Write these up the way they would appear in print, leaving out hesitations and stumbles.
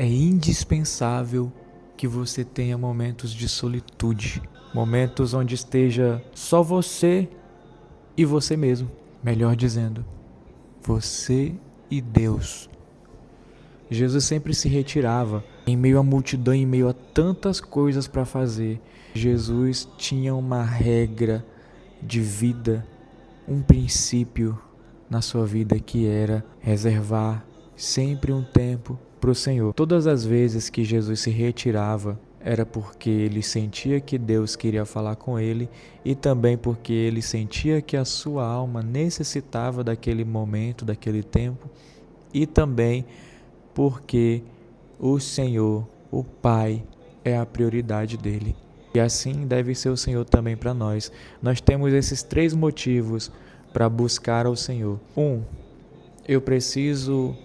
é indispensável que você tenha momentos de solitude, momentos onde esteja só você e você mesmo, melhor dizendo, você e Deus. Jesus sempre se retirava em meio à multidão, em meio a tantas coisas para fazer. Jesus tinha uma regra de vida, um princípio na sua vida que era reservar sempre um tempo para o Senhor. Todas as vezes que Jesus se retirava, era porque ele sentia que Deus queria falar com ele e também porque ele sentia que a sua alma necessitava daquele momento, daquele tempo, e também porque o Senhor, o Pai, é a prioridade dele. E assim deve ser o Senhor também para nós. Nós temos esses 3 motivos para buscar ao Senhor. Eu preciso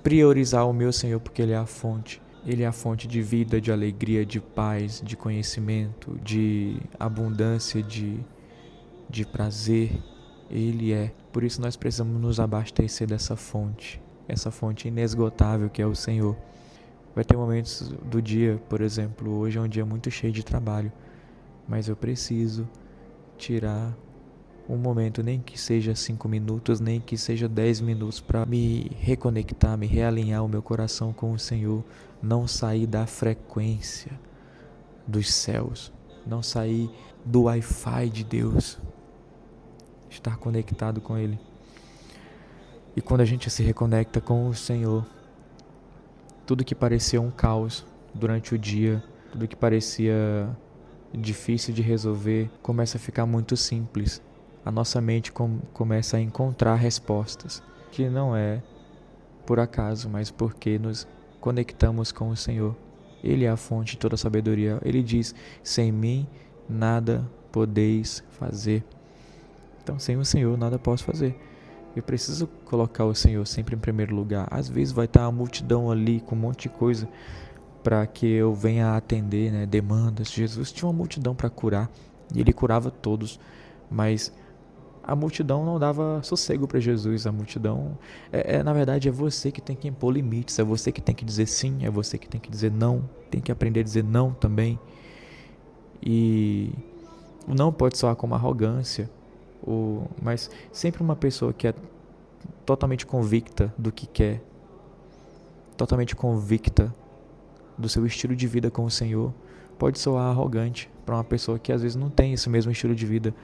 priorizar o meu Senhor porque Ele é a fonte. Ele é a fonte de vida, de alegria, de paz, de conhecimento, de abundância, de prazer. Ele é. Por isso nós precisamos nos abastecer dessa fonte. Essa fonte inesgotável que é o Senhor. Vai ter momentos do dia, por exemplo, hoje é um dia muito cheio de trabalho, mas eu preciso tirar um momento, nem que seja 5 minutos, nem que seja 10 minutos, para me reconectar, me realinhar o meu coração com o Senhor, não sair da frequência dos céus, não sair do Wi-Fi de Deus, estar conectado com Ele. E quando a gente se reconecta com o Senhor, tudo que parecia um caos durante o dia, tudo que parecia difícil de resolver, começa a ficar muito simples. A nossa mente começa a encontrar respostas, que não é por acaso, mas porque nos conectamos com o Senhor. Ele é a fonte de toda a sabedoria. Ele diz: sem mim nada podeis fazer. Então, sem o Senhor nada posso fazer. Eu preciso colocar o Senhor sempre em primeiro lugar. Às vezes vai estar uma multidão ali com um monte de coisa para que eu venha atender, né, demandas. Jesus tinha uma multidão para curar e ele curava todos, mas a multidão não dava sossego para Jesus. A multidão, na verdade, é você que tem que impor limites, é você que tem que dizer sim, é você que tem que dizer não, tem que aprender a dizer não também. E o não pode soar como arrogância, mas sempre uma pessoa que é totalmente convicta do que quer, totalmente convicta do seu estilo de vida com o Senhor, pode soar arrogante para uma pessoa que às vezes não tem esse mesmo estilo de vida,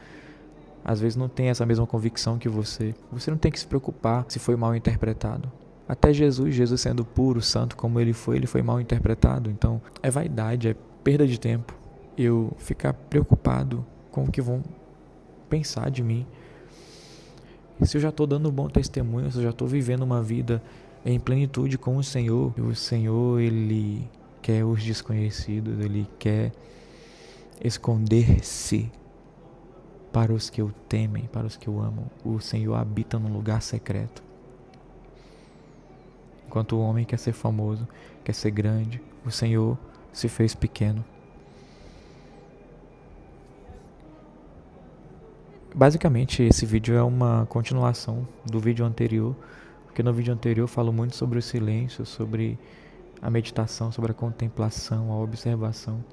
às vezes não tem essa mesma convicção que você. Você não tem que se preocupar se foi mal interpretado. Até Jesus sendo puro, santo como ele foi mal interpretado. Então é vaidade, é perda de tempo eu ficar preocupado com o que vão pensar de mim. Se eu já estou dando um bom testemunho, se eu já estou vivendo uma vida em plenitude com o Senhor ele quer os desconhecidos, ele quer esconder-se para os que o temem, para os que o amam. O Senhor habita num lugar secreto. Enquanto o homem quer ser famoso, quer ser grande, o Senhor se fez pequeno. Basicamente, esse vídeo é uma continuação do vídeo anterior, porque no vídeo anterior eu falo muito sobre o silêncio, sobre a meditação, sobre a contemplação, a observação.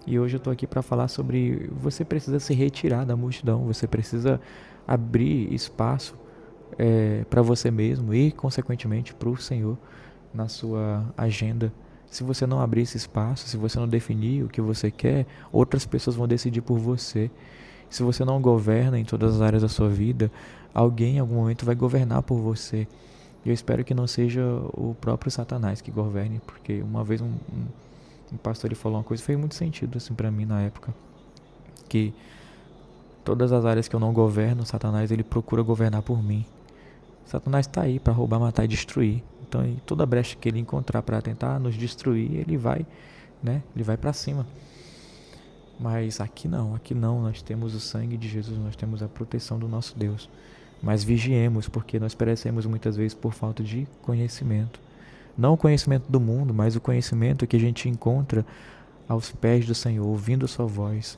E hoje eu estou aqui para falar sobre você precisa se retirar da multidão, você precisa abrir espaço para você mesmo e, consequentemente, para o Senhor na sua agenda. Se você não abrir esse espaço, se você não definir o que você quer, outras pessoas vão decidir por você. Se você não governa em todas as áreas da sua vida, alguém em algum momento vai governar por você. E eu espero que não seja o próprio Satanás que governe, porque uma vez um pastor ele falou uma coisa que fez muito sentido assim para mim na época, que todas as áreas que eu não governo, Satanás ele procura governar por mim. Satanás está aí para roubar, matar e destruir. Então, em toda brecha que ele encontrar para tentar nos destruir, ele vai para cima. Mas aqui não, nós temos o sangue de Jesus, nós temos a proteção do nosso Deus. Mas vigiemos, porque nós perecemos muitas vezes por falta de conhecimento. Não o conhecimento do mundo, mas o conhecimento que a gente encontra aos pés do Senhor, ouvindo a sua voz.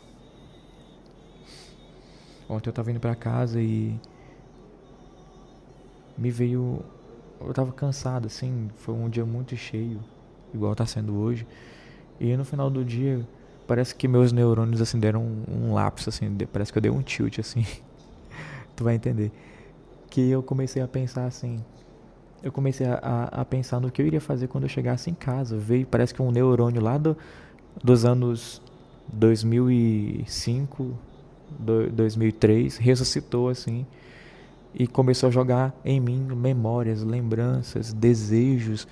Ontem eu estava indo para casa e me veio... Eu estava cansado, assim, foi um dia muito cheio. igual tá sendo hoje. E no final do dia, parece que meus neurônios, assim, deram um lapso, assim, parece que eu dei um tilt, assim, tu vai entender. Que eu comecei a pensar assim, eu comecei a pensar no que eu iria fazer quando eu chegasse em casa. Veio, parece que um neurônio lá dos anos 2005, 2003, ressuscitou, assim, e começou a jogar em mim memórias, lembranças, desejos,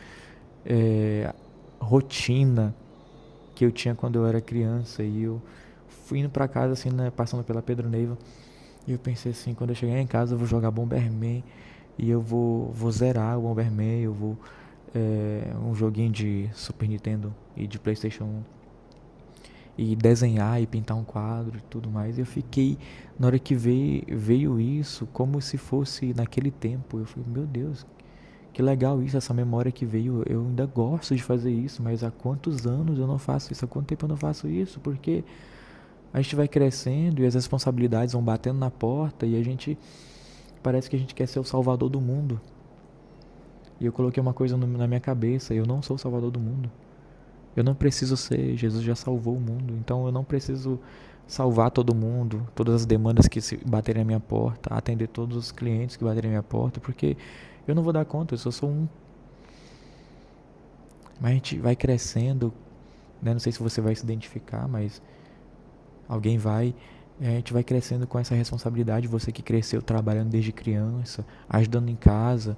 rotina que eu tinha quando eu era criança. E eu fui indo pra casa, assim, né, passando pela Pedro Neiva, e eu pensei assim, quando eu chegar em casa eu vou jogar Bomberman e eu vou zerar o Bomberman, eu vou um joguinho de Super Nintendo e de PlayStation 1 e desenhar e pintar um quadro e tudo mais. Eu fiquei, na hora que veio isso, como se fosse naquele tempo. Eu falei, meu Deus, que legal isso, essa memória que veio. Eu ainda gosto de fazer isso, mas há quantos anos eu não faço isso? Há quanto tempo eu não faço isso? Porque a gente vai crescendo e as responsabilidades vão batendo na porta e a gente parece que a gente quer ser o salvador do mundo. E eu coloquei uma coisa na minha cabeça: eu não sou o salvador do mundo. Eu não preciso ser, Jesus já salvou o mundo. Então eu não preciso salvar todo mundo, todas as demandas que se baterem na minha porta, atender todos os clientes que baterem na minha porta, porque eu não vou dar conta, eu só sou um. Mas a gente vai crescendo, né? Não sei se você vai se identificar, mas alguém vai. A gente vai crescendo com essa responsabilidade. Você que cresceu trabalhando desde criança, ajudando em casa,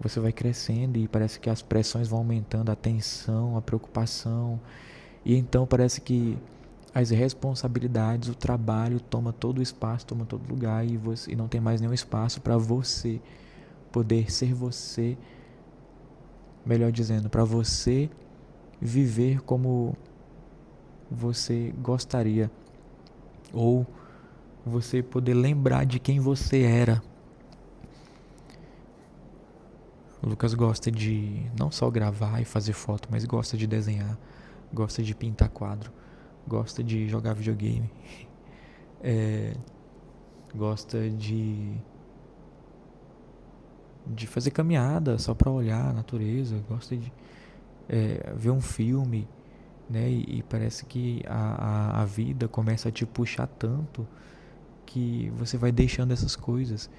você vai crescendo e parece que as pressões vão aumentando, a tensão, a preocupação. E então parece que as responsabilidades, o trabalho toma todo o espaço, toma todo lugar e não tem mais nenhum espaço para você poder ser você, melhor dizendo, para você viver como você gostaria, ou você poder lembrar de quem você era. O Lucas gosta de não só gravar e fazer foto, mas gosta de desenhar, gosta de pintar quadro, gosta de jogar videogame, gosta de fazer caminhada só para olhar a natureza, gosta de ver um filme, né? E parece que a vida começa a te puxar tanto que você vai deixando essas coisas.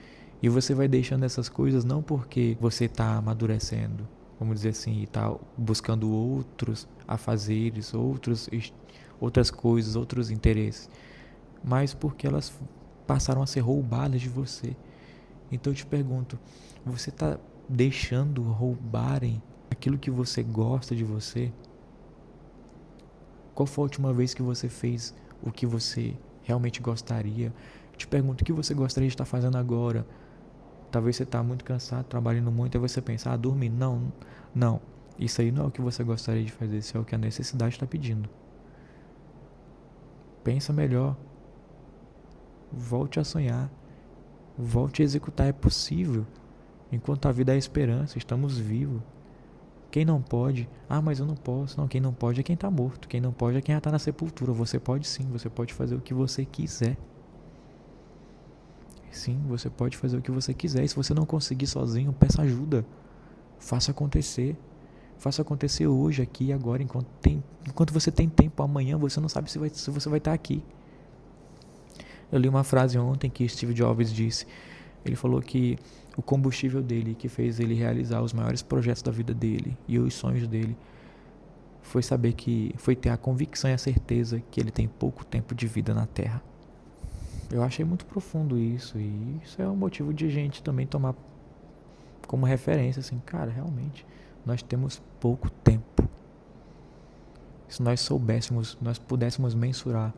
E você vai deixando essas coisas não porque você está amadurecendo, vamos dizer assim, e está buscando outros afazeres, outras coisas, outros interesses, mas porque elas passaram a ser roubadas de você. Então eu te pergunto, você está deixando roubarem aquilo que você gosta de você? Qual foi a última vez que você fez o que você realmente gostaria? Eu te pergunto, o que você gostaria de estar fazendo agora? Talvez você está muito cansado, trabalhando muito, e você pensa, dormir. Não, não. Isso aí não é o que você gostaria de fazer, isso é o que a necessidade está pedindo. Pensa melhor. Volte a sonhar. Volte a executar, é possível. Enquanto a vida é esperança, estamos vivos. Quem não pode, mas eu não posso. Não, quem não pode é quem está morto. Quem não pode é quem já está na sepultura. Você pode sim, você pode fazer o que você quiser. Sim, você pode fazer o que você quiser. E se você não conseguir sozinho, peça ajuda. Faça acontecer. Faça acontecer hoje, aqui e agora, enquanto você tem tempo. Amanhã você não sabe se você vai estar aqui. Eu li uma frase ontem que Steve Jobs disse. Ele falou que o combustível dele, que fez ele realizar os maiores projetos da vida dele e os sonhos dele, foi ter a convicção e a certeza que ele tem pouco tempo de vida na Terra. Eu achei muito profundo isso, e isso é um motivo de a gente também tomar como referência, assim, cara, realmente, nós temos pouco tempo. Se nós soubéssemos, nós pudéssemos mensurar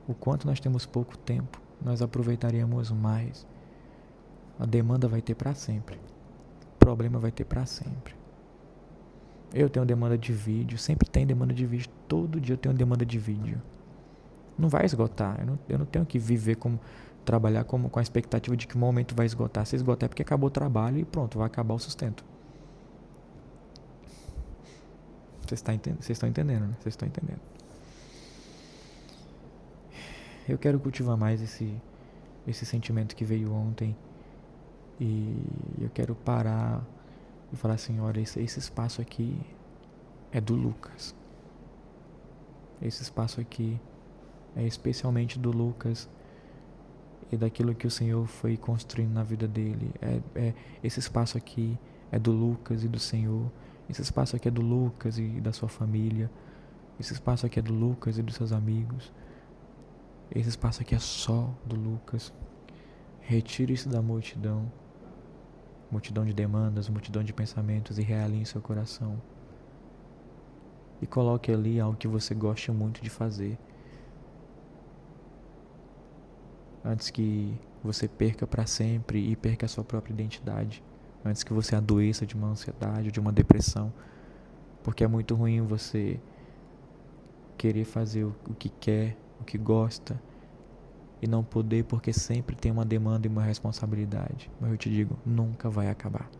o quanto nós temos pouco tempo, nós aproveitaríamos mais. A demanda vai ter para sempre. O problema vai ter para sempre. Eu tenho demanda de vídeo, sempre tem demanda de vídeo, todo dia eu tenho demanda de vídeo. Não vai esgotar, eu não tenho que viver trabalhar com a expectativa de que o momento vai esgotar. Se esgotar é porque acabou o trabalho e pronto, vai acabar o sustento. Vocês estão entendendo, né? Vocês estão entendendo. Eu quero cultivar mais esse sentimento que veio ontem. E eu quero parar e falar assim, olha, esse espaço aqui é do Lucas. Esse espaço aqui é especialmente do Lucas e daquilo que o Senhor foi construindo na vida dele. Esse espaço aqui é do Lucas e do Senhor. Esse espaço aqui é do Lucas e da sua família. Esse espaço aqui é do Lucas e dos seus amigos. Esse espaço aqui é só do Lucas. Retire isso da multidão. Multidão de demandas, multidão de pensamentos, e realinhe seu coração. E coloque ali algo que você goste muito de fazer. Antes que você perca para sempre e perca a sua própria identidade. Antes que você adoeça de uma ansiedade ou de uma depressão. Porque é muito ruim você querer fazer o que quer, o que gosta, e não poder porque sempre tem uma demanda e uma responsabilidade. Mas eu te digo, nunca vai acabar.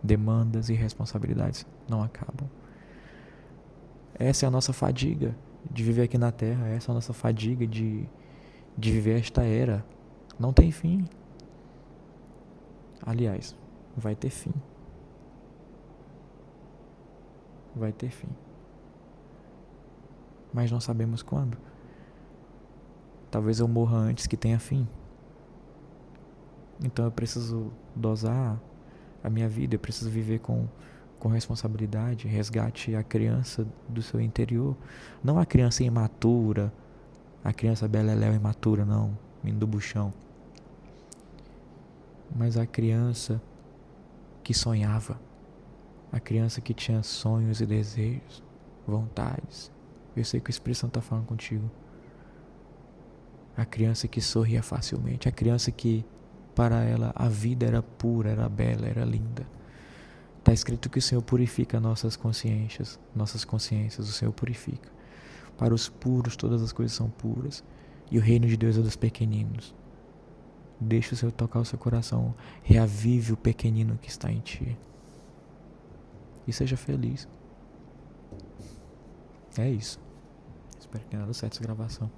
Demandas e responsabilidades não acabam. Essa é a nossa fadiga de viver aqui na Terra. Essa é a nossa fadiga de viver esta era. Não tem fim. Aliás, vai ter fim. Vai ter fim. Mas não sabemos quando. Talvez eu morra antes que tenha fim. Então eu preciso dosar a minha vida. Eu preciso viver com responsabilidade. Resgate a criança do seu interior. Não a criança imatura, a criança beleléu imatura, não, menino do buchão. Mas a criança que sonhava. A criança que tinha sonhos e desejos, vontades. Eu sei que o Espírito Santo está falando contigo. A criança que sorria facilmente. A criança que, para ela, a vida era pura, era bela, era linda. Está escrito que o Senhor purifica nossas consciências. O Senhor purifica. Para os puros, todas as coisas são puras. E o reino de Deus é dos pequeninos. Deixa o Senhor tocar o seu coração. Reavive o pequenino que está em ti. E seja feliz. É isso. Espero que tenha dado certo essa gravação.